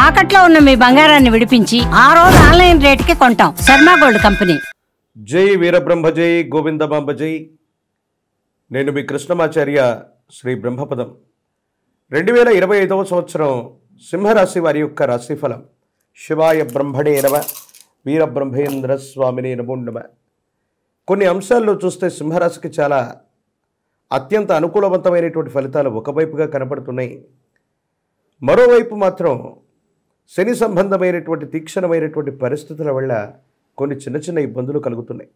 తాకట్లో ఉన్న మీ బంగారాన్ని విడిపించి ఆ రోజు ఆన్లైన్ రేటుకి కొంటాం. Sharma gold company. జై వీరబ్రహ్మ జై గోవిందమాంబ జై. నేను మీ కృష్ణమాచార్య శ్రీ బ్రహ్మపదం. 2025వ సంవత్సరం సింహరాశి వారి యొక్క రాశిఫలం. శివాయ బ్రహ్మణే నమ, వీరబ్రహ్మేంద్ర స్వామినే నమో నమ. కొన్ని అంశాల్లో చూస్తే సింహరాశికి చాలా అత్యంత అనుకూలవంతమైనటువంటి ఫలితాలు ఒకవైపుగా కనపడుతున్నాయి. మరోవైపు మాత్రం శని సంబంధమైనటువంటి తీక్షణమైనటువంటి పరిస్థితుల వల్ల కొన్ని చిన్న చిన్న ఇబ్బందులు కలుగుతున్నాయి.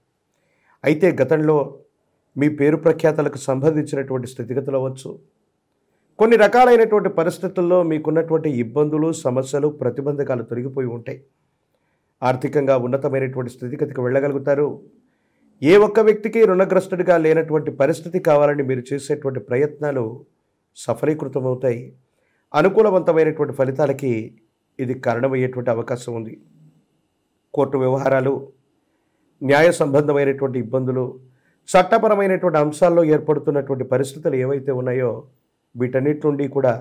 అయితే గతంలో మీ పేరు ప్రఖ్యాతలకు సంబంధించినటువంటి స్థితిగతులు అవ్వచ్చు, కొన్ని రకాలైనటువంటి పరిస్థితుల్లో మీకున్నటువంటి ఇబ్బందులు, సమస్యలు, ప్రతిబంధకాలు తొలగిపోయి ఉంటాయి. ఆర్థికంగా ఉన్నతమైనటువంటి స్థితిగతికి వెళ్ళగలుగుతారు. ఏ ఒక్క వ్యక్తికి రుణగ్రస్తుడిగా లేనటువంటి పరిస్థితి కావాలని మీరు చేసేటువంటి ప్రయత్నాలు సఫలీకృతమవుతాయి. అనుకూలవంతమైనటువంటి ఫలితాలకి ఇది కారణమయ్యేటువంటి అవకాశం ఉంది. కోర్టు వ్యవహారాలు, న్యాయ సంబంధమైనటువంటి ఇబ్బందులు, చట్టపరమైనటువంటి అంశాల్లో ఏర్పడుతున్నటువంటి పరిస్థితులు ఏవైతే ఉన్నాయో వీటన్నిటి నుండి కూడా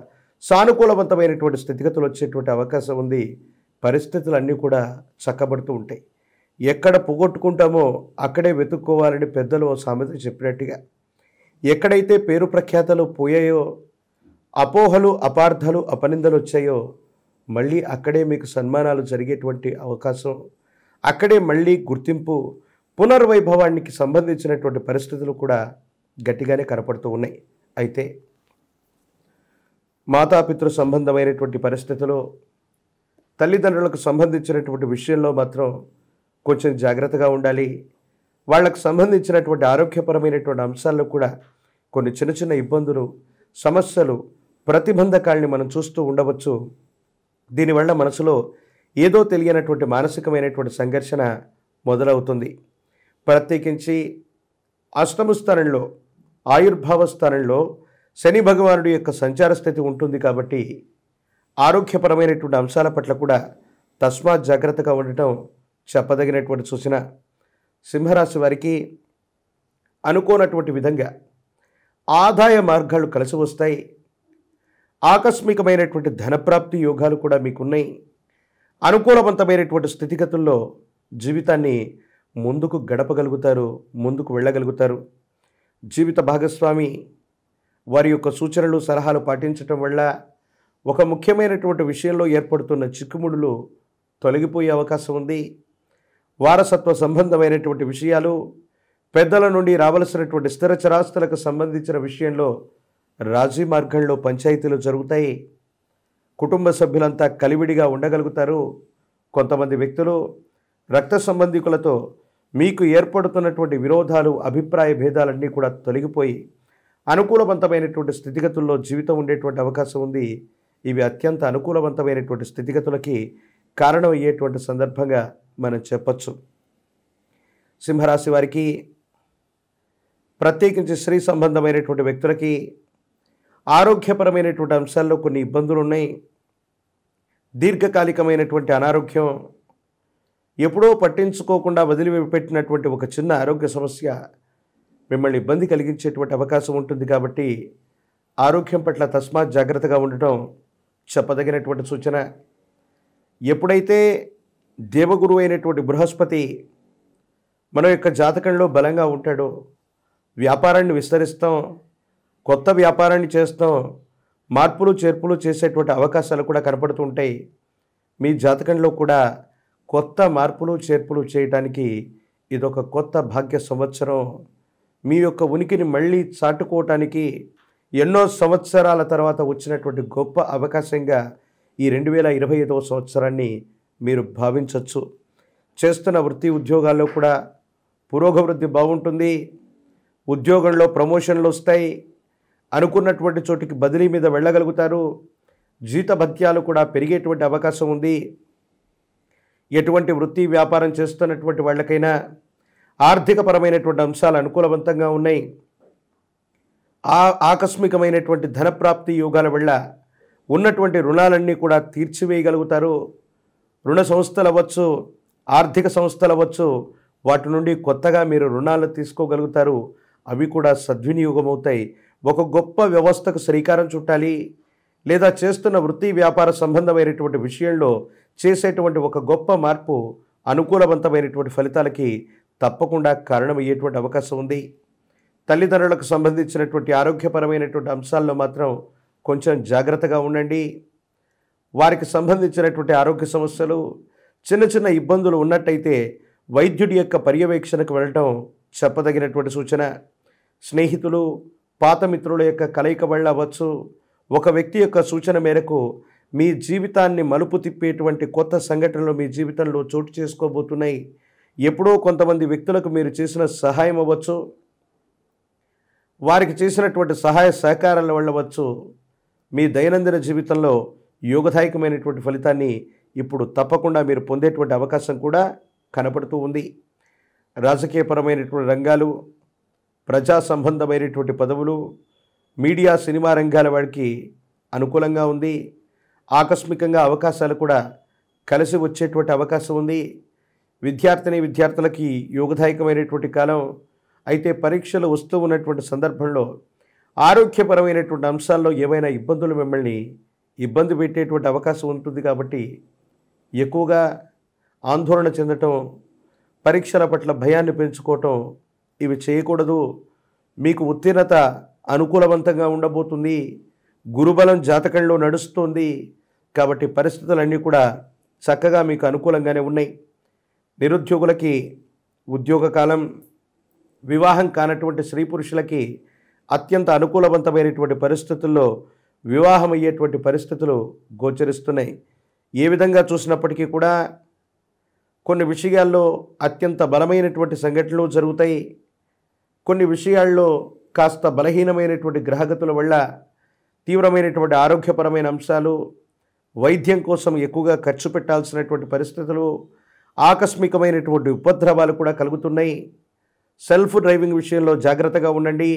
సానుకూలవంతమైనటువంటి స్థితిగతులు వచ్చేటువంటి అవకాశం ఉంది. పరిస్థితులన్నీ కూడా చక్కబడుతూ ఉంటాయి. ఎక్కడ పోగొట్టుకుంటామో అక్కడే వెతుక్కోవాలని పెద్దలు సామెత చెప్పినట్టుగా, ఎక్కడైతే పేరు ప్రఖ్యాతలు పోయాయో, అపోహలు, అపార్థాలు, అపనిందలు వచ్చాయో మళ్ళీ అక్కడే మీకు సన్మానాలు జరిగేటువంటి అవకాశం, అక్కడే మళ్ళీ గుర్తింపు, పునర్వైభవానికి సంబంధించినటువంటి పరిస్థితులు కూడా గట్టిగానే కనపడుతూ ఉన్నాయి. అయితే మాతాపితృ సంబంధమైనటువంటి పరిస్థితులు, తల్లిదండ్రులకు సంబంధించినటువంటి విషయంలో మాత్రం కొంచెం జాగ్రత్తగా ఉండాలి. వాళ్ళకు సంబంధించినటువంటి ఆరోగ్యపరమైనటువంటి అంశాల్లో కూడా కొన్ని చిన్న చిన్న ఇబ్బందులు, సమస్యలు, ప్రతిబంధకాలని మనం చూస్తూ ఉండవచ్చు. దీనివల్ల మనసులో ఏదో తెలియనటువంటి మానసికమైనటువంటి సంఘర్షణ మొదలవుతుంది. ప్రత్యేకించి అష్టమ స్థానంలో, ఆయుర్భావ స్థానంలో శని భగవానుడి యొక్క సంచార స్థితి ఉంటుంది కాబట్టి ఆరోగ్యపరమైనటువంటి అంశాల పట్ల కూడా తస్మాత్ జాగ్రత్తగా ఉండటం చెప్పదగినటువంటి సూచన. సింహరాశి వారికి అనుకోనటువంటి విధంగా ఆదాయ మార్గాలు కలిసి వస్తాయి. ఆకస్మికమైనటువంటి ధనప్రాప్తి యోగాలు కూడా మీకున్నాయి. అనుకూలవంతమైనటువంటి స్థితిగతుల్లో జీవితాన్ని ముందుకు గడపగలుగుతారు, ముందుకు వెళ్ళగలుగుతారు. జీవిత భాగస్వామి వారి యొక్క సూచనలు, సలహాలు పాటించటం వల్ల ఒక ముఖ్యమైనటువంటి విషయంలో ఏర్పడుతున్న చిక్కుముడులు తొలగిపోయే అవకాశం ఉంది. వారసత్వ సంబంధమైనటువంటి విషయాలు, పెద్దల నుండి రావలసినటువంటి స్థిర చరాస్తులకు సంబంధించిన విషయంలో రాజీ మార్గంలో పంచాయతీలు జరుగుతాయి. కుటుంబ సభ్యులంతా కలివిడిగా ఉండగలుగుతారు. కొంతమంది వ్యక్తులు రక్త సంబంధికులతో మీకు ఏర్పడుతున్నటువంటి విరోధాలు, అభిప్రాయ భేదాలన్నీ కూడా తొలగిపోయి అనుకూలవంతమైనటువంటి స్థితిగతుల్లో జీవితం ఉండేటువంటి అవకాశం ఉంది. ఇవి అత్యంత అనుకూలవంతమైనటువంటి స్థితిగతులకి కారణం అయ్యేటువంటి సందర్భంగా మనం చెప్పచ్చు. సింహరాశి వారికి, ప్రత్యేకించి స్త్రీ సంబంధమైనటువంటి వ్యక్తులకి ఆరోగ్యపరమైనటువంటి అంశాల్లో కొన్ని ఇబ్బందులు ఉన్నాయి. దీర్ఘకాలికమైనటువంటి అనారోగ్యం, ఎప్పుడో పట్టించుకోకుండా వదిలిపెట్టినటువంటి ఒక చిన్న ఆరోగ్య సమస్య మిమ్మల్ని ఇబ్బంది కలిగించేటువంటి అవకాశం ఉంటుంది. కాబట్టి ఆరోగ్యం పట్ల తస్మాత్ జాగ్రత్తగా ఉండటం చెప్పదగినటువంటి సూచన. ఎప్పుడైతే దేవగురువు అయినటువంటి బృహస్పతి మన యొక్క జాతకంలో బలంగా ఉంటాడో వ్యాపారాన్ని విస్తరిస్తాం, కొత్త వ్యాపారాన్ని చేస్తాం, మార్పులు చేర్పులు చేసేటువంటి అవకాశాలు కూడా కనపడుతూ ఉంటాయి. మీ జాతకంలో కూడా కొత్త మార్పులు చేర్పులు చేయడానికి ఇదొక కొత్త భాగ్య సంవత్సరం. మీ యొక్క ఉనికిని మళ్ళీ చాటుకోవటానికి ఎన్నో సంవత్సరాల తర్వాత వచ్చినటువంటి గొప్ప అవకాశంగా ఈ 2025వ సంవత్సరాన్ని మీరు భావించవచ్చు. చేస్తున్న వృత్తి ఉద్యోగాల్లో కూడా పురోగవృద్ధి బాగుంటుంది. ఉద్యోగంలో ప్రమోషన్లు వస్తాయి. అనుకున్నటువంటి చోటికి బదిలీ మీద వెళ్ళగలుగుతారు. జీతభత్యాలు కూడా పెరిగేటువంటి అవకాశం ఉంది. ఎటువంటి వృత్తి వ్యాపారం చేస్తున్నటువంటి వాళ్ళకైనా ఆర్థికపరమైనటువంటి అంశాలు అనుకూలవంతంగా ఉన్నాయి. ఆకస్మికమైనటువంటి ధనప్రాప్తి యోగాల వల్ల ఉన్నటువంటి రుణాలన్నీ కూడా తీర్చివేయగలుగుతారు. రుణ సంస్థలు అవ్వచ్చు, ఆర్థిక సంస్థలు అవ్వచ్చు, వాటి నుండి కొత్తగా మీరు రుణాలు తీసుకోగలుగుతారు. అవి కూడా సద్వినియోగం అవుతాయి. ఒక గొప్ప వ్యవస్థకు శ్రీకారం చుట్టాలి, లేదా చేస్తున్న వృత్తి వ్యాపార సంబంధమైనటువంటి విషయంలో చేసేటువంటి ఒక గొప్ప మార్పు అనుకూలవంతమైనటువంటి ఫలితాలకి తప్పకుండా కారణమయ్యేటువంటి అవకాశం ఉంది. తల్లిదండ్రులకు సంబంధించినటువంటి ఆరోగ్యపరమైనటువంటి అంశాల్లో మాత్రం కొంచెం జాగ్రత్తగా ఉండండి. వారికి సంబంధించినటువంటి ఆరోగ్య సమస్యలు, చిన్న చిన్న ఇబ్బందులు ఉన్నట్టయితే వైద్యుడి యొక్క పర్యవేక్షణకు వెళ్ళటం చెప్పదగినటువంటి సూచన. స్నేహితులు, పాత మిత్రుల యొక్క కలయిక వల్ల అవ్వచ్చు, ఒక వ్యక్తి యొక్క సూచన మేరకు మీ జీవితాన్ని మలుపు తిప్పేటువంటి కొత్త సంఘటనలు మీ జీవితంలో చోటు చేసుకోబోతున్నాయి. ఎప్పుడో కొంతమంది వ్యక్తులకు మీరు చేసిన సహాయం అవ్వచ్చు, వారికి చేసినటువంటి సహాయ సహకారాల వల్ల అవ్వచ్చు, మీ దైనందిన జీవితంలో యోగదాయకమైనటువంటి ఫలితాన్ని ఇప్పుడు తప్పకుండా మీరు పొందేటువంటి అవకాశం కూడా కనపడుతూ ఉంది. రాజకీయపరమైనటువంటి రంగాలు, ప్రజా సంబంధమైనటువంటి పదవులు, మీడియా, సినిమా రంగాల వాడికి అనుకూలంగా ఉంది. ఆకస్మికంగా అవకాశాలు కూడా కలిసి వచ్చేటువంటి అవకాశం ఉంది. విద్యార్థులకి యోగదాయకమైనటువంటి కాలం. అయితే పరీక్షలు వస్తూ ఉన్నటువంటి సందర్భంలో ఆరోగ్యపరమైనటువంటి అంశాల్లో ఏవైనా ఇబ్బందులు మిమ్మల్ని ఇబ్బంది పెట్టేటువంటి అవకాశం ఉంటుంది. కాబట్టి ఎక్కువగా ఆందోళన చెందటం, పరీక్షల పట్ల భయాన్ని పెంచుకోవటం ఇవి చేయకూడదు. మీకు ఉత్తీర్ణత అనుకూలవంతంగా ఉండబోతుంది. గురుబలం జాతకంలో నడుస్తుంది కాబట్టి పరిస్థితులన్నీ కూడా చక్కగా మీకు అనుకూలంగానే ఉన్నాయి. నిరుద్యోగులకి ఉద్యోగ కాలం, వివాహం కానటువంటి స్త్రీ పురుషులకి అత్యంత అనుకూలవంతమైనటువంటి పరిస్థితుల్లో వివాహం అయ్యేటువంటి పరిస్థితులు గోచరిస్తున్నాయి. ఏ విధంగా చూసినప్పటికీ కూడా కొన్ని విషయాల్లో అత్యంత బలమైనటువంటి సంఘటనలు జరుగుతాయి. కొన్ని విషయాల్లో కాస్త బలహీనమైనటువంటి గ్రహగతుల వల్ల తీవ్రమైనటువంటి ఆరోగ్యపరమైన అంశాలు, వైద్యం కోసం ఎక్కువగా ఖర్చు పెట్టాల్సినటువంటి పరిస్థితులు, ఆకస్మికమైనటువంటి ఉపద్రవాలు కూడా కలుగుతున్నాయి. సెల్ఫ్ డ్రైవింగ్ విషయంలో జాగ్రత్తగా ఉండండి.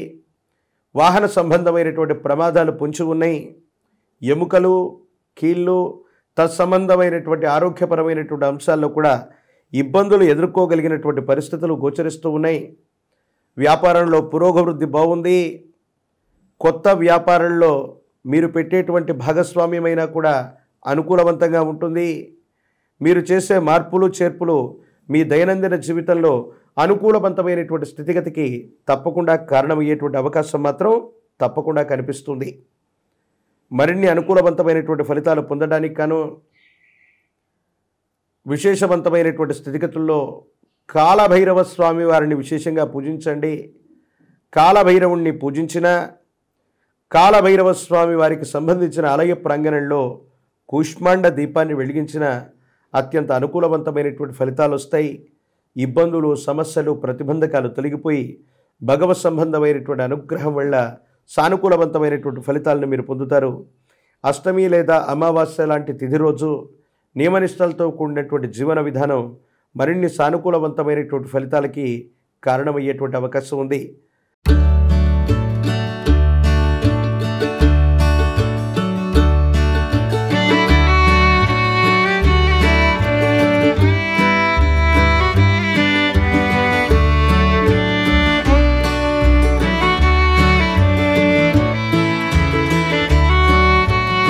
వాహన సంబంధమైనటువంటి ప్రమాదాలు పొంచి ఉన్నాయి. ఎముకలు, కీళ్ళు, తత్సంబంధమైనటువంటి ఆరోగ్యపరమైనటువంటి అంశాల్లో కూడా ఇబ్బందులు ఎదుర్కోగలిగినటువంటి పరిస్థితులు గోచరిస్తూ ఉన్నాయి. వ్యాపారంలో పురోగవృద్ధి బాగుంది. కొత్త వ్యాపారంలో మీరు పెట్టేటువంటి భాగస్వామ్యమైనా కూడా అనుకూలవంతంగా ఉంటుంది. మీరు చేసే మార్పులు చేర్పులు మీ దైనందిన జీవితంలో అనుకూలవంతమైనటువంటి స్థితిగతికి తప్పకుండా కారణమయ్యేటువంటి అవకాశం మాత్రం తప్పకుండా కనిపిస్తుంది. మరిన్ని అనుకూలవంతమైనటువంటి ఫలితాలు పొందడానికి గాను విశేషవంతమైనటువంటి స్థితిగతుల్లో కాలభైరవ స్వామి వారిని విశేషంగా పూజించండి. కాలభైరవుణ్ణి పూజించిన, కాలభైరవ స్వామి వారికి సంబంధించిన ఆలయ ప్రాంగణంలో కూష్మాండ దీపాన్ని వెలిగించిన అత్యంత అనుకూలవంతమైనటువంటి ఫలితాలు వస్తాయి. ఇబ్బందులు, సమస్యలు, ప్రతిబంధకాలు తొలగిపోయి భగవత్ సంబంధమైనటువంటి అనుగ్రహం వల్ల సానుకూలవంతమైనటువంటి ఫలితాలను మీరు పొందుతారు. అష్టమి లేదా అమావాస్య లాంటి తిథి రోజు నియమనిష్టలతో కూడినటువంటి జీవన విధానం మరిన్ని సానుకూలవంతమైనటువంటి ఫలితాలకి కారణమయ్యేటువంటి అవకాశం ఉంది.